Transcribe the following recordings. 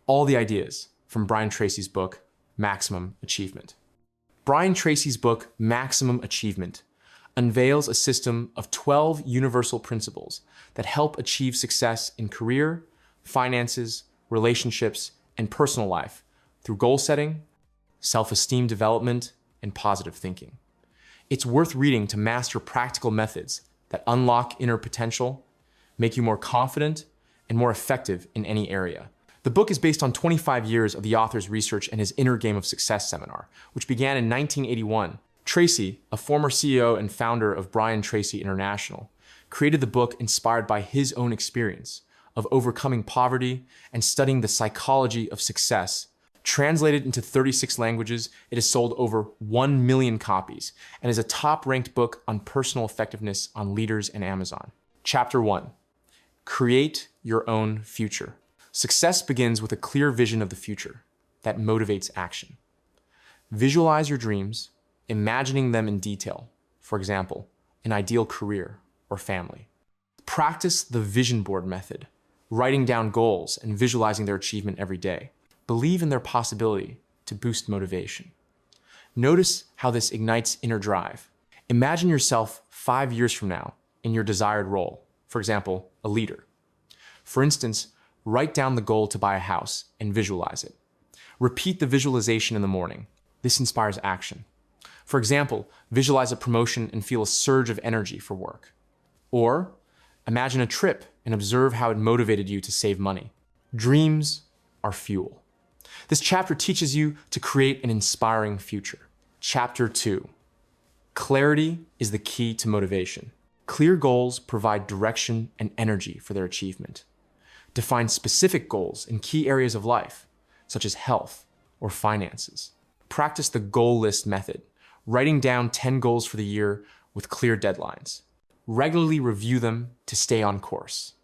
all the ideas from Brian Tracy's book, Maximum Achievement. Brian Tracy's book, Maximum Achievement, unveils a system of 12 universal principles that help achieve success in career, finances, relationships, and personal life through goal setting, self-esteem development, and positive thinking. It's worth reading to master practical methods that unlock inner potential, make you more confident, and more effective in any area. The book is based on 25 years of the author's research and his Inner Game of Success seminar, which began in 1981. Tracy, a former CEO and founder of Brian Tracy International, created the book inspired by his own experience of overcoming poverty and studying the psychology of success. Translated into 36 languages, it has sold over 1 million copies and is a top-ranked book on personal effectiveness on Leaders and Amazon. Chapter 1. Create your own future. Success begins with a clear vision of the future that motivates action. Visualize your dreams, imagining them in detail. For example, an ideal career or family. Practice the vision board method, writing down goals and visualizing their achievement every day. Believe in their possibility to boost motivation. Notice how this ignites inner drive. Imagine yourself 5 years from now in your desired role, for example, a leader. For instance, write down the goal to buy a house and visualize it. Repeat the visualization in the morning. This inspires action. For example, visualize a promotion and feel a surge of energy for work. Or imagine a trip and observe how it motivated you to save money. Dreams are fuel. This chapter teaches you to create an inspiring future. Chapter 2. Clarity is the key to motivation. Clear goals provide direction and energy for their achievement. Define specific goals in key areas of life, such as health or finances. Practice the goal list method, writing down 10 goals for the year with clear deadlines. Regularly review them to stay on course.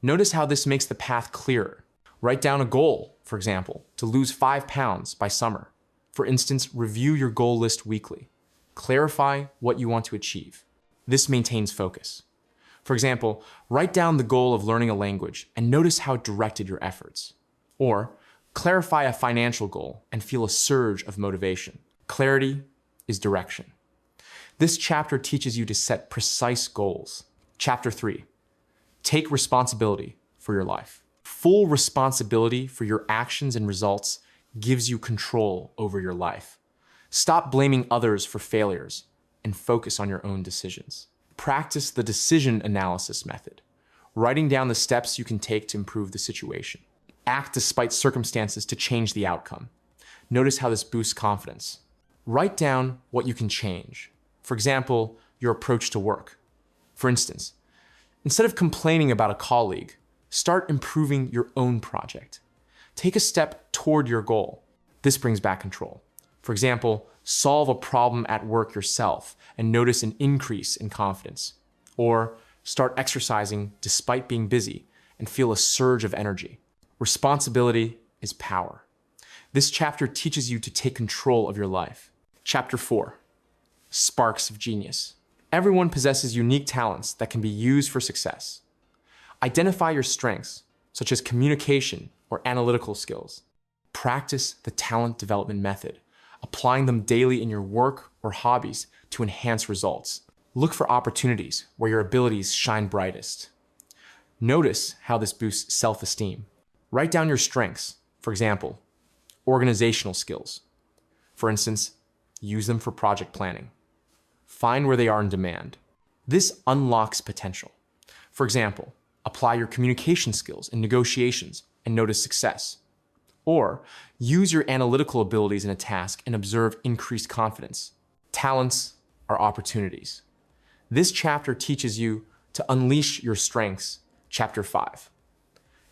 Notice how this makes the path clearer. Write down a goal, for example, to lose 5 pounds by summer. For instance, review your goal list weekly. Clarify what you want to achieve. This maintains focus. For example, write down the goal of learning a language and notice how it directed your efforts. Or clarify a financial goal and feel a surge of motivation. Clarity is direction. This chapter teaches you to set precise goals. Chapter 3. Take responsibility for your life. Full responsibility for your actions and results gives you control over your life. Stop blaming others for failures and focus on your own decisions. Practice the decision analysis method, writing down the steps you can take to improve the situation. Act despite circumstances to change the outcome. Notice how this boosts confidence. Write down what you can change. For example, your approach to work. For instance, instead of complaining about a colleague, start improving your own project. Take a step toward your goal. This brings back control. For example, solve a problem at work yourself and notice an increase in confidence. Or start exercising despite being busy and feel a surge of energy. Responsibility is power. This chapter teaches you to take control of your life. Chapter 4. Sparks of genius. Everyone possesses unique talents that can be used for success. Identify your strengths, such as communication or analytical skills. Practice the talent development method, applying them daily in your work or hobbies to enhance results. Look for opportunities where your abilities shine brightest. Notice how this boosts self-esteem. Write down your strengths, for example, organizational skills. For instance, use them for project planning. Find where they are in demand. This unlocks potential. For example, apply your communication skills in negotiations and notice success. Or use your analytical abilities in a task and observe increased confidence. Talents are opportunities. This chapter teaches you to unleash your strengths. Chapter 5.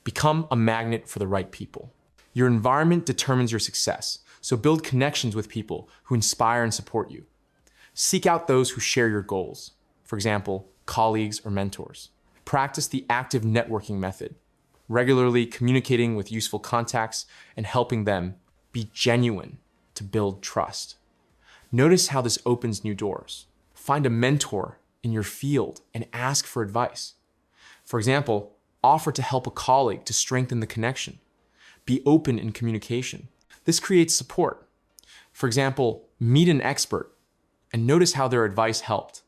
Become a magnet for the right people. Your environment determines your success, so build connections with people who inspire and support you. Seek out those who share your goals, for example, colleagues or mentors. Practice the active networking method, regularly communicating with useful contacts and helping them. Be genuine to build trust. Notice how this opens new doors. Find a mentor in your field and ask for advice. For example, offer to help a colleague to strengthen the connection. Be open in communication. This creates support. For example, meet an expert and notice how their advice helped.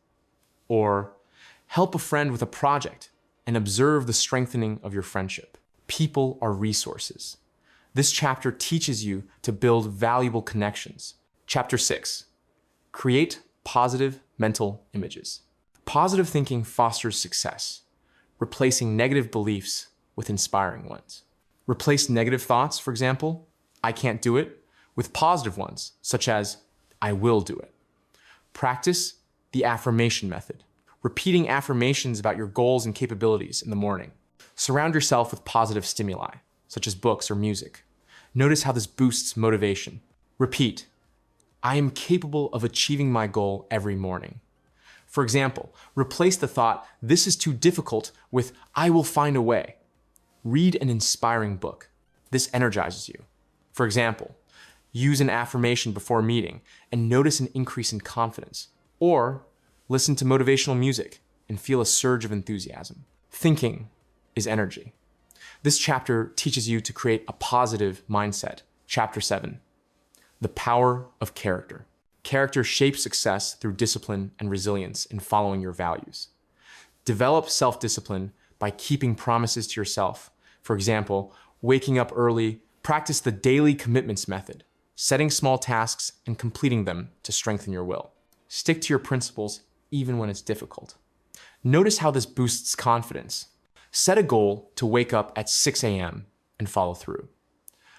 Or help a friend with a project and observe the strengthening of your friendship. People are resources. This chapter teaches you to build valuable connections. Chapter 6, create positive mental images. Positive thinking fosters success, replacing negative beliefs with inspiring ones. Replace negative thoughts, for example, I can't do it, with positive ones, such as, I will do it. Practice the affirmation method, repeating affirmations about your goals and capabilities in the morning. Surround yourself with positive stimuli, such as books or music. Notice how this boosts motivation. Repeat, I am capable of achieving my goal every morning. For example, replace the thought, this is too difficult, with, I will find a way. Read an inspiring book. This energizes you. For example, use an affirmation before a meeting and notice an increase in confidence. Or listen to motivational music and feel a surge of enthusiasm. Thinking is energy. This chapter teaches you to create a positive mindset. Chapter 7, the power of character. Character shapes success through discipline and resilience in following your values. Develop self-discipline by keeping promises to yourself. For example, waking up early, practice the daily commitments method, setting small tasks and completing them to strengthen your will. Stick to your principles even when it's difficult. Notice how this boosts confidence. Set a goal to wake up at 6 a.m. and follow through.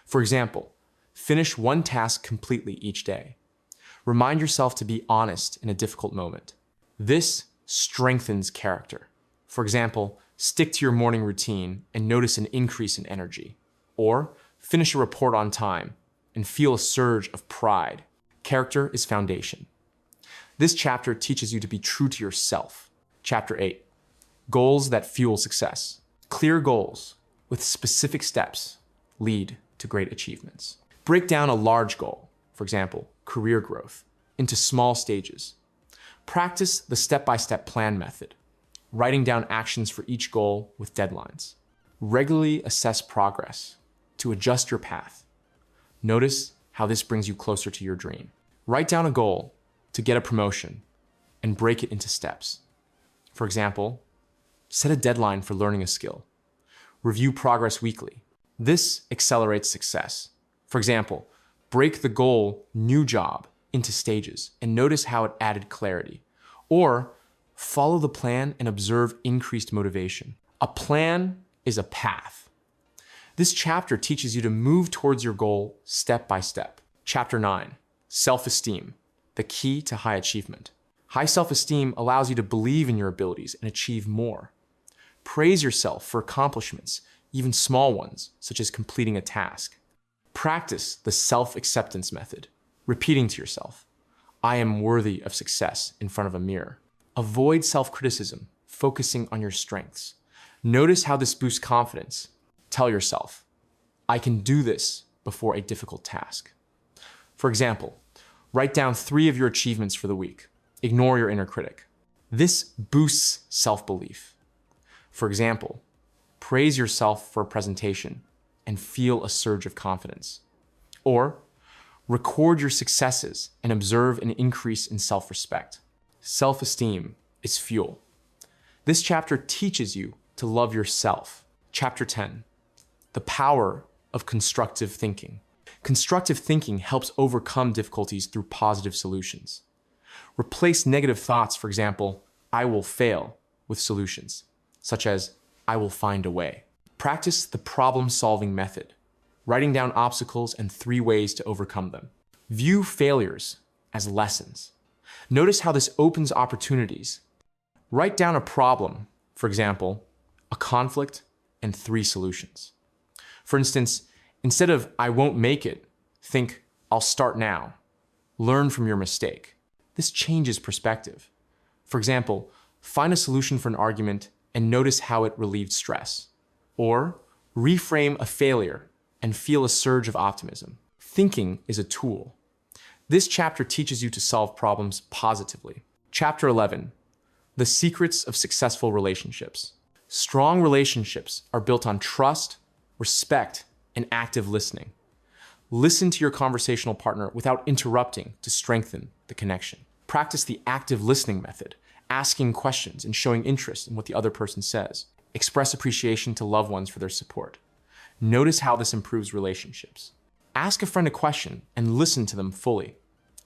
For example, finish one task completely each day. Remind yourself to be honest in a difficult moment. This strengthens character. For example, stick to your morning routine and notice an increase in energy. Or finish a report on time and feel a surge of pride. Character is foundation. This chapter teaches you to be true to yourself. Chapter 8, goals that fuel success. Clear goals with specific steps lead to great achievements. Break down a large goal, for example, career growth, into small stages. Practice the step-by-step plan method, writing down actions for each goal with deadlines. Regularly assess progress to adjust your path. Notice how this brings you closer to your dream. Write down a goal to get a promotion and break it into steps. For example, set a deadline for learning a skill. Review progress weekly. This accelerates success. For example, break the goal new job into stages and notice how it added clarity. Or follow the plan and observe increased motivation. A plan is a path. This chapter teaches you to move towards your goal step by step. Chapter 9, self-esteem, the key to high achievement. High self-esteem allows you to believe in your abilities and achieve more. Praise yourself for accomplishments, even small ones, such as completing a task. Practice the self-acceptance method, repeating to yourself, I am worthy of success in front of a mirror. Avoid self-criticism, focusing on your strengths. Notice how this boosts confidence. Tell yourself, I can do this before a difficult task. For example, write down 3 of your achievements for the week. Ignore your inner critic. This boosts self-belief. For example, praise yourself for a presentation and feel a surge of confidence. Or record your successes and observe an increase in self-respect. Self-esteem is fuel. This chapter teaches you to love yourself. Chapter 10, the power of constructive thinking. Constructive thinking helps overcome difficulties through positive solutions. Replace negative thoughts, for example, I will fail, with solutions, such as I will find a way. Practice the problem-solving method, writing down obstacles and 3 ways to overcome them. View failures as lessons. Notice how this opens opportunities. Write down a problem, for example, a conflict and 3 solutions. For instance, instead of I won't make it, think I'll start now. Learn from your mistake. This changes perspective. For example, find a solution for an argument and notice how it relieved stress. Or reframe a failure and feel a surge of optimism. Thinking is a tool. This chapter teaches you to solve problems positively. Chapter 11, the secrets of successful relationships. Strong relationships are built on trust, respect, and active listening. Listen to your conversational partner without interrupting to strengthen the connection. Practice the active listening method, asking questions and showing interest in what the other person says. Express appreciation to loved ones for their support. Notice how this improves relationships. Ask a friend a question and listen to them fully.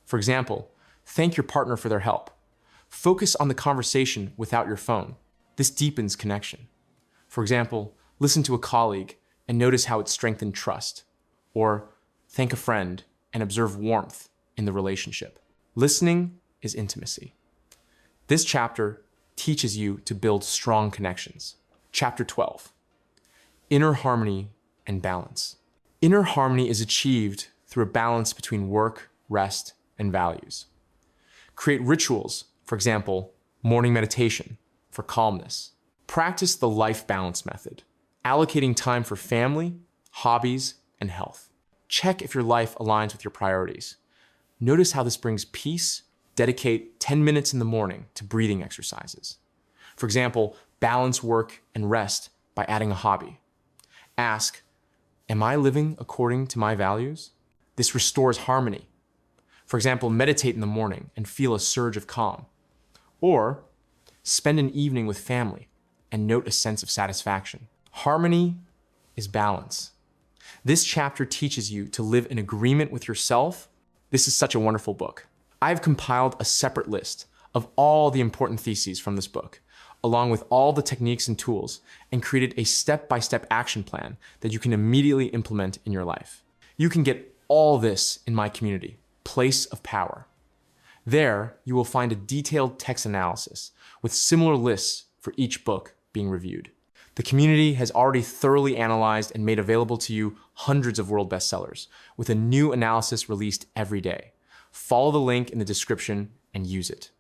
For example, thank your partner for their help. Focus on the conversation without your phone. This deepens connection. For example, listen to a colleague and notice how it strengthened trust. Or thank a friend and observe warmth in the relationship. Listening is intimacy. This chapter teaches you to build strong connections. Chapter 12, Inner Harmony and Balance. Inner harmony is achieved through a balance between work, rest, and values. Create rituals, for example, morning meditation for calmness. Practice the life balance method, allocating time for family, hobbies, and health. Check if your life aligns with your priorities. Notice how this brings peace. Dedicate 10 minutes in the morning to breathing exercises. For example, balance work and rest by adding a hobby. Ask, am I living according to my values? This restores harmony. For example, meditate in the morning and feel a surge of calm. Or spend an evening with family and note a sense of satisfaction. Harmony is balance. This chapter teaches you to live in agreement with yourself. This is such a wonderful book. I've compiled a separate list of all the important theses from this book, along with all the techniques and tools, and created a step-by-step action plan that you can immediately implement in your life. You can get all this in my community, Place of Power. There, you will find a detailed text analysis with similar lists for each book being reviewed. The community has already thoroughly analyzed and made available to you hundreds of world bestsellers, with a new analysis released every day. Follow the link in the description and use it.